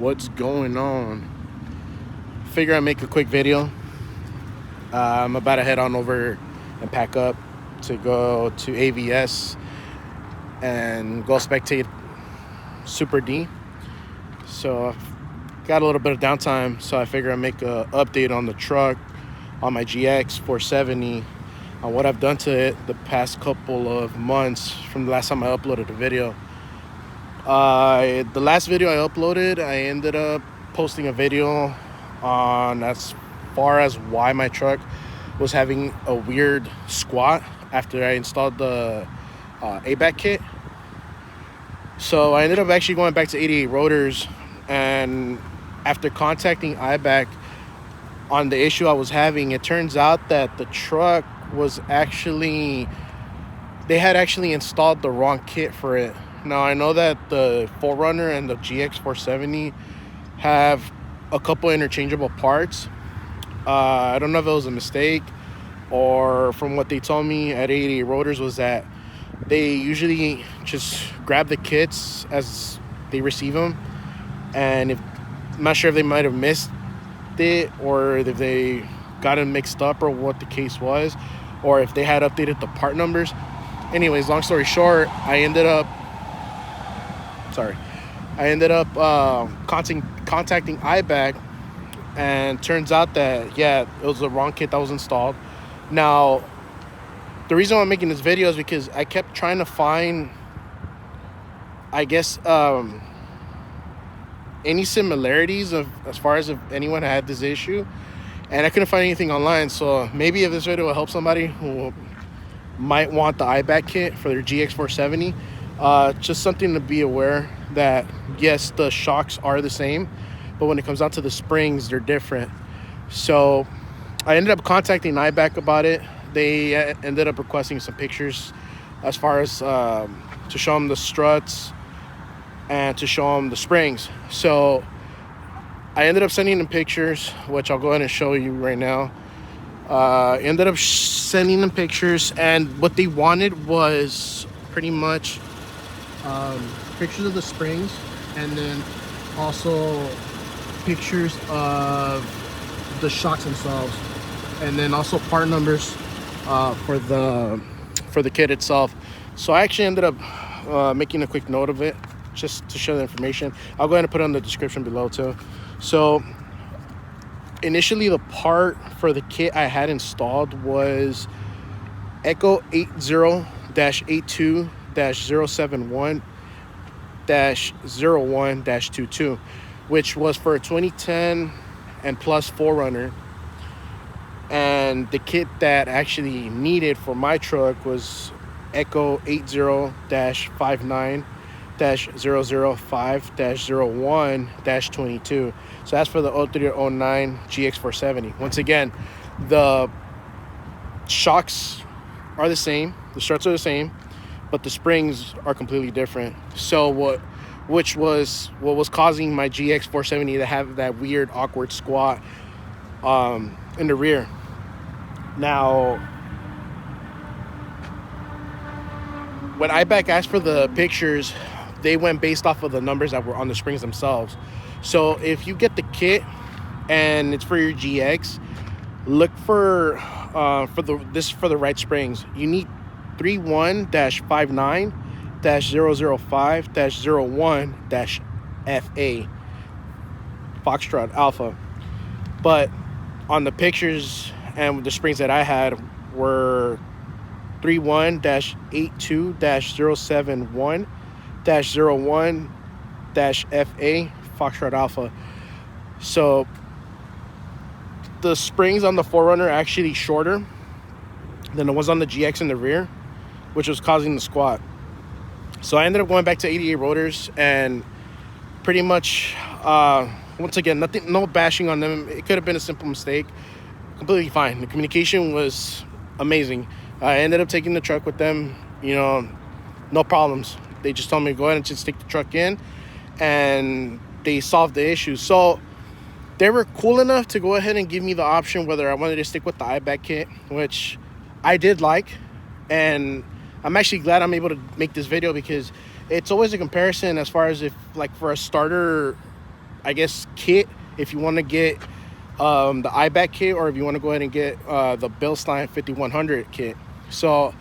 What's going on? Figure I'd make a quick video. I'm about to head on over and pack up to go to AVS and go spectate Super D. So I've got a little bit of downtime, so I figure I'd make an update on the truck, on my GX 470, on what I've done to it the past couple of months from the last time I uploaded a video. The last video I uploaded, I ended up posting a video on as far as why my truck was having a weird squat after I installed the Eibach Kit. So I ended up actually going back to 88 Rotors, and after contacting Eibach on the issue I was having, it turns out that the truck was actually, they had actually installed the wrong kit for it. Now, I know that the 4Runner and the GX 470 have a couple interchangeable parts. I don't know if it was a mistake, or from what they told me at 88 Rotors was that they usually just grab the kits as they receive them. And I'm not sure if they might have missed it, or if they got them mixed up, or what the case was, or if they had updated the part numbers. Anyways, long story short, I ended up contacting Eibach, and turns out that, yeah, it was the wrong kit that was installed. Now, the reason why I'm making this video is because I kept trying to find, I guess, any similarities of as far as if anyone had this issue, and I couldn't find anything online. So maybe if this video will help somebody who might want the Eibach kit for their GX 470, just something to be aware that, yes, the shocks are the same, but when it comes down to the springs, they're different. So I ended up contacting Eibach about it. They ended up requesting some pictures as far as to show them the struts and to show them the springs. So I ended up sending them pictures, which I'll go ahead and show you right now. Ended up sending them pictures, and what they wanted was pretty much pictures of the springs, and then also pictures of the shocks themselves, and then also part numbers for the kit itself. So I actually ended up making a quick note of it just to show the information. I'll go ahead and put it in the description below too. So initially, the part for the kit I had installed was Echo 80-82-071-01-22, which was for a 2010 and plus 4Runner. And the kit that actually needed for my truck was Echo 80-59-005-01-22. So that's for the 0309 GX 470. Once again, the shocks are the same, the struts are the same, but the springs are completely different. So what was causing my GX 470 to have that weird awkward squat in the rear. Now, when Eibach asked for the pictures, they went based off of the numbers that were on the springs themselves. So if you get the kit and it's for your GX, look for the right springs. You need 31-59-005-01-FA Foxtrot Alpha. But on the pictures and the springs that I had were 31-82-071-01-FA Foxtrot Alpha. So the springs on the 4Runner are actually shorter than the ones on the GX in the rear, which was causing the squat. So I ended up going back to 88 Rotors, and pretty much, once again, no bashing on them. It could have been a simple mistake. Completely fine. The communication was amazing. I ended up taking the truck with them, no problems. They just told me to go ahead and just take the truck in, and they solved the issue. So they were cool enough to go ahead and give me the option whether I wanted to stick with the Eibach kit, which I did like. And I'm actually glad I'm able to make this video, because it's always a comparison as far as if, like, for a starter I guess, kit if you want to get the Eibach kit, or if you want to go ahead and get the Bilstein 5100 kit. So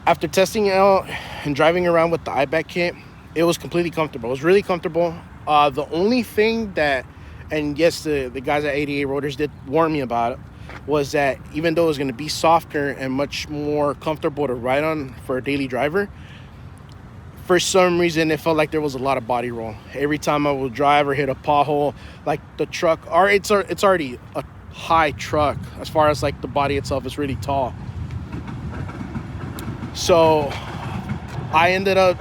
after testing it out and driving around with the Eibach kit, it was completely comfortable. It was really comfortable. The only thing that, and yes, the guys at 88 Rotors did warn me about it, was that even though it was going to be softer and much more comfortable to ride on for a daily driver, for some reason it felt like there was a lot of body roll. Every time I would drive or hit a pothole, like the truck, or it's already a high truck as far as like the body itself is really tall. So I ended up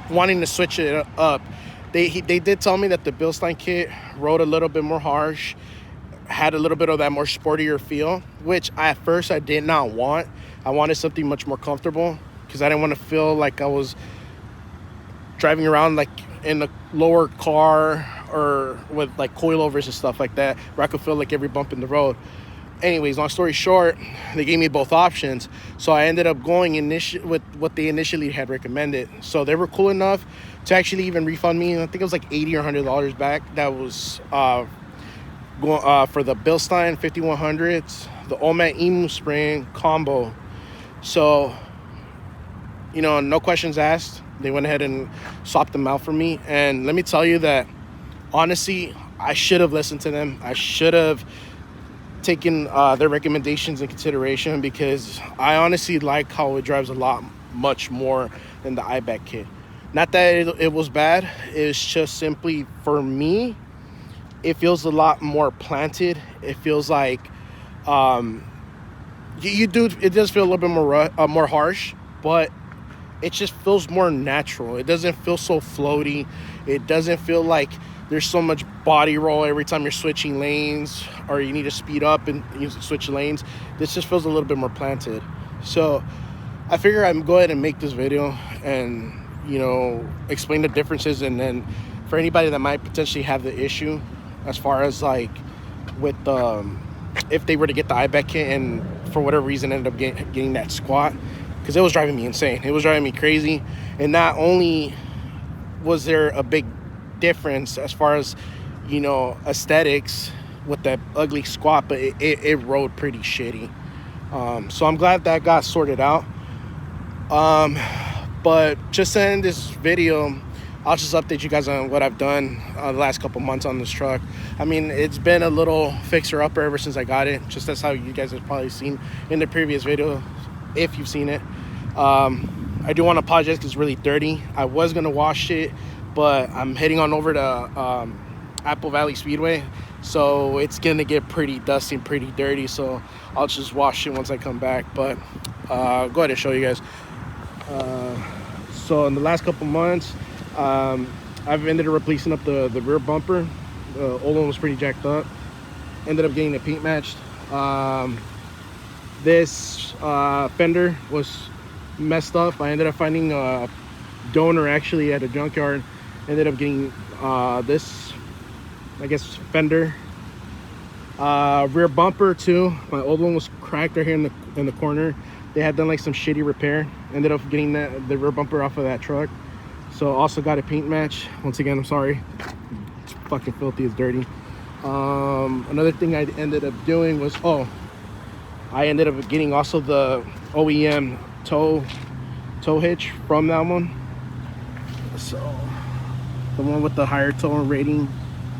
wanting to switch it up. They did tell me that the Bilstein kit rode a little bit more harsh, had a little bit of that more sportier feel, which at first I did not want. I wanted something much more comfortable because I didn't want to feel like I was driving around like in a lower car or with like coilovers and stuff like that, where I could feel like every bump in the road. Anyways, long story short, they gave me both options, so I ended up going with what they initially had recommended. So they were cool enough to actually even refund me, I think it was like $80 or $100 back. That was for the Bilstein 5100s, the Omet Emu Spring combo. So, you know, no questions asked. They went ahead and swapped them out for me. And let me tell you that, honestly, I should have listened to them. I should have taken their recommendations in consideration, because I honestly like how it drives a lot much more than the Eibach kit. Not that it was bad. It's just simply, for me, it feels a lot more planted. It feels like it does feel a little bit more harsh, but it just feels more natural. It doesn't feel so floaty. It doesn't feel like there's so much body roll every time you're switching lanes, or you need to speed up and you switch lanes. This just feels a little bit more planted. So I figure I'm go ahead and make this video and, you know, explain the differences. And then for anybody that might potentially have the issue, as far as like with if they were to get the Eibach kit and for whatever reason ended up getting that squat, because it was driving me insane. It was driving me crazy. And not only was there a big difference as far as, you know, aesthetics with that ugly squat, but it rode pretty shitty. So I'm glad that got sorted out. But just to end this video, I'll just update you guys on what I've done the last couple months on this truck. I mean, it's been a little fixer-upper ever since I got it. Just that's how you guys have probably seen in the previous video, if you've seen it. I do want to apologize because it's really dirty. I was going to wash it, but I'm heading on over to Apple Valley Speedway, so it's going to get pretty dusty and pretty dirty. So I'll just wash it once I come back. But go ahead and show you guys. So in the last couple months, I've ended up replacing up the rear bumper. The old one was pretty jacked up. Ended up getting it paint matched. This fender was messed up. I ended up finding a donor actually at a junkyard. Ended up getting this, I guess, fender. Rear bumper too. My old one was cracked right here in the corner. They had done like some shitty repair. Ended up getting the rear bumper off of that truck. So also got a paint match. Once again, I'm sorry. It's fucking filthy. It's dirty. Another thing I ended up doing was, I ended up getting also the OEM tow hitch from that one. So the one with the higher tow rating,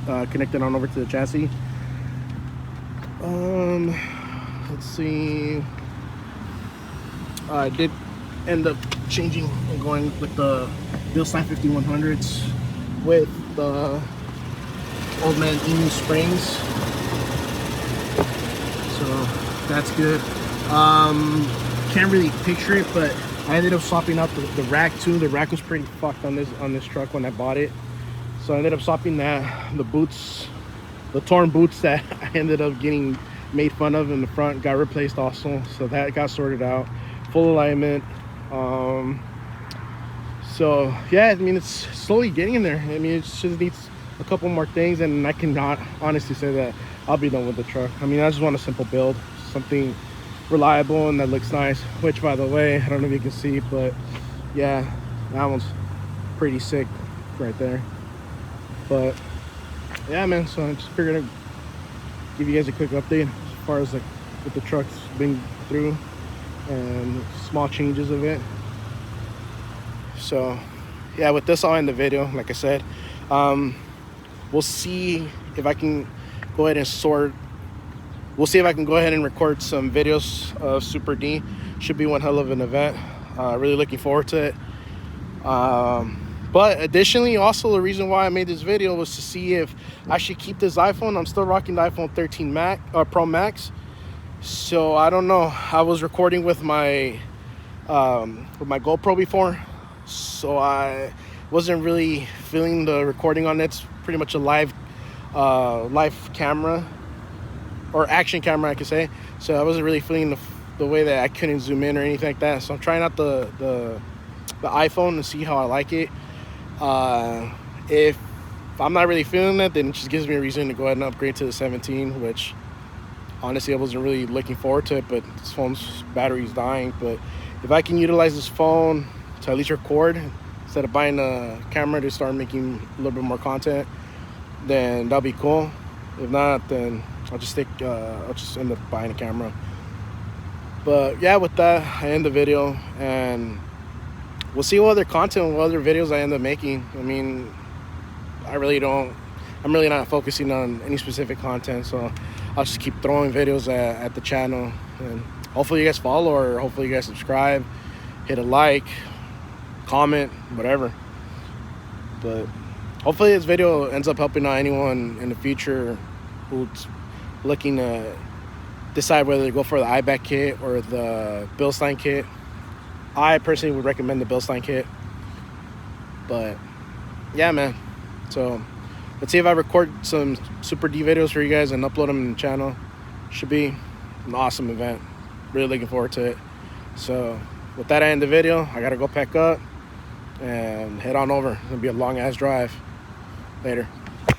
connected on over to the chassis. Let's see. I did end up changing and going with the Bilstein 5100s with the Old Man Emu springs. So that's good. Can't really picture it, but I ended up swapping out the rack too. The rack was pretty fucked on this truck when I bought it. So I ended up swapping that. The boots, the torn boots that I ended up getting made fun of in the front, got replaced also. So that got sorted out. Full alignment. So yeah, I mean, it's slowly getting in there. I mean, it just needs a couple more things, and I cannot honestly say that I'll be done with the truck. I mean, I just want a simple build, something reliable and that looks nice. Which, by the way, I don't know if you can see, but yeah, that one's pretty sick right there. But yeah, man, so I just figured I'd give you guys a quick update as far as like what the truck's been through and small changes of it. So yeah, with this I'll end the video. Like I said, we'll see if I can go ahead and record some videos of Super D. Should be one hell of an event. Really looking forward to it. But additionally, also the reason why I made this video was to see if I should keep this iPhone. I'm still rocking the iPhone 13 Pro Max. So I don't know. I was recording with my GoPro before, so I wasn't really feeling the recording on it. It's pretty much a live camera, or action camera, I could say. So I wasn't really feeling the way that I couldn't zoom in or anything like that. So I'm trying out the iPhone to see how I like it. If I'm not really feeling it, then it just gives me a reason to go ahead and upgrade to the 17, which honestly I wasn't really looking forward to it, but this phone's battery's dying. But if I can utilize this phone to at least record instead of buying a camera to start making a little bit more content, then that'll be cool. If not, then I'll just end up buying a camera. But yeah, with that I end the video, and we'll see what other content, what other videos I end up making. I mean, I'm really not focusing on any specific content, so I'll just keep throwing videos at the channel, and hopefully you guys follow, or hopefully you guys subscribe, hit a like, comment, whatever. But hopefully this video ends up helping out anyone in the future who's looking to decide whether to go for the Eibach Kit or the Bilstein Kit. I personally would recommend the Bilstein Kit. But yeah, man, so let's see if I record some Super D videos for you guys and upload them in the channel. Should be an awesome event. Really looking forward to it. So with that, I end the video. I gotta go pack up and head on over. It's gonna be a long ass drive. Later.